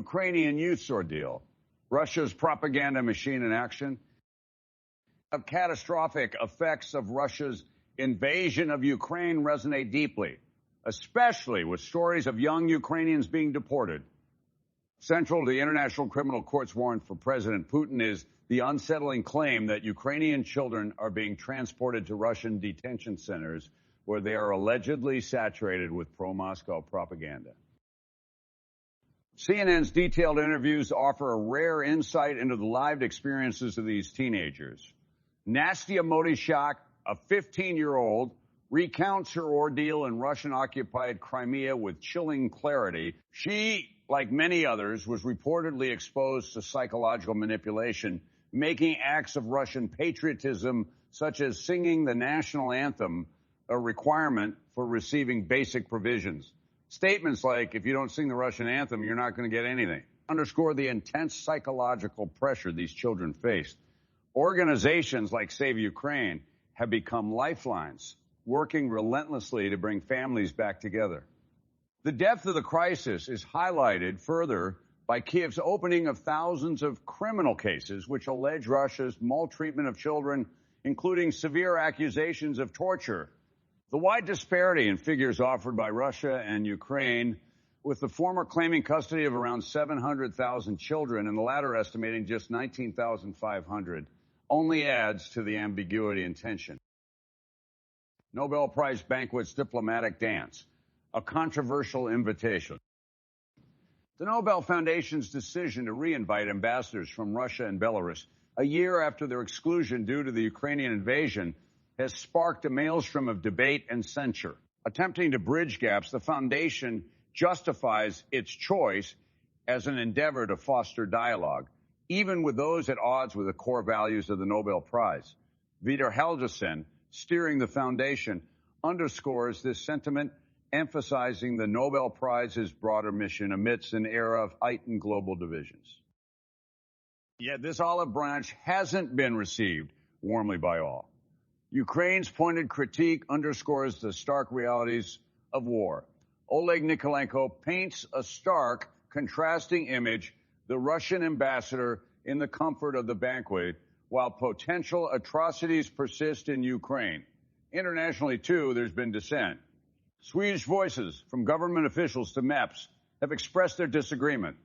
Ukrainian youth's ordeal, Russia's propaganda machine in action, the catastrophic effects of Russia's invasion of Ukraine resonate deeply, especially with stories of young Ukrainians being deported. Central to the International Criminal Court's warrant for President Putin is the unsettling claim that Ukrainian children are being transported to Russian detention centers where they are allegedly saturated with pro-Moscow propaganda. CNN's detailed interviews offer a rare insight into the lived experiences of these teenagers. Nastya Motyshak, a 15-year-old, recounts her ordeal in Russian-occupied Crimea with chilling clarity. She, like many others, was reportedly exposed to psychological manipulation, making acts of Russian patriotism, such as singing the national anthem, a requirement for receiving basic provisions. Statements like, if you don't sing the Russian anthem, you're not going to get anything, underscore the intense psychological pressure these children faced. Organizations like Save Ukraine have become lifelines, working relentlessly to bring families back together. The depth of the crisis is highlighted further by Kiev's opening of thousands of criminal cases which allege Russia's maltreatment of children, including severe accusations of torture. The wide disparity in figures offered by Russia and Ukraine, with the former claiming custody of around 700,000 children and the latter estimating just 19,500, only adds to the ambiguity and tension. Nobel Prize banquet's diplomatic dance, a controversial invitation. The Nobel Foundation's decision to reinvite ambassadors from Russia and Belarus a year after their exclusion due to the Ukrainian invasion has sparked a maelstrom of debate and censure. Attempting to bridge gaps, the foundation justifies its choice as an endeavor to foster dialogue, even with those at odds with the core values of the Nobel Prize. Vidar Helgesen, steering the foundation, underscores this sentiment, emphasizing the Nobel Prize's broader mission amidst an era of heightened global divisions. Yet this olive branch hasn't been received warmly by all. Ukraine's pointed critique underscores the stark realities of war. Oleg Nikolenko paints a stark, contrasting image, the Russian ambassador in the comfort of the banquet, while potential atrocities persist in Ukraine. Internationally, too, there's been dissent. Swedish voices, from government officials to MEPs, have expressed their disagreement,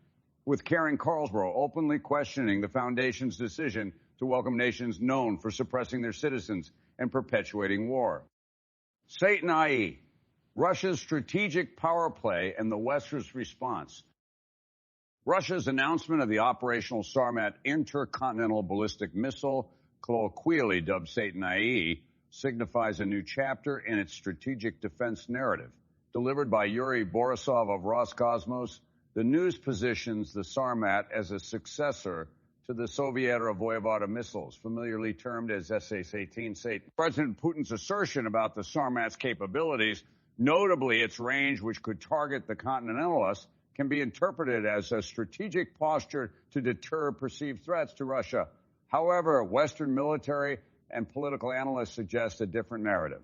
with Karen Carlsborough openly questioning the foundation's decision to welcome nations known for suppressing their citizens and perpetuating war. Satan, i.e., Russia's strategic power play and the West's response. Russia's announcement of the operational Sarmat intercontinental ballistic missile, colloquially dubbed Satan, i.e., signifies a new chapter in its strategic defense narrative. Delivered by Yuri Borisov of Roscosmos, the news positions the Sarmat as a successor to the Soviet-era Voyevada missiles, familiarly termed as SS-18 Satan. President Putin's assertion about the Sarmat's capabilities, notably its range, which could target the Continentalists, can be interpreted as a strategic posture to deter perceived threats to Russia. However, Western military and political analysts suggest a different narrative.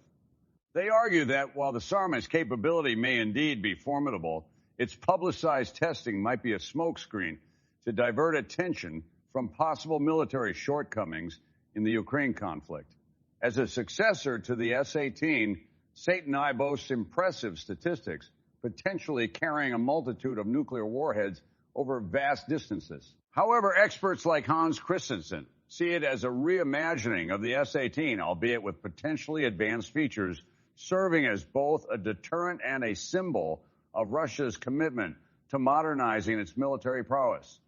They argue that while the Sarmat's capability may indeed be formidable, its publicized testing might be a smokescreen to divert attention from possible military shortcomings in the Ukraine conflict. As a successor to the S-18, Satan I boasts impressive statistics, potentially carrying a multitude of nuclear warheads over vast distances. However, experts like Hans Christensen see it as a reimagining of the S-18, albeit with potentially advanced features, serving as both a deterrent and a symbol of Russia's commitment to modernizing its military prowess.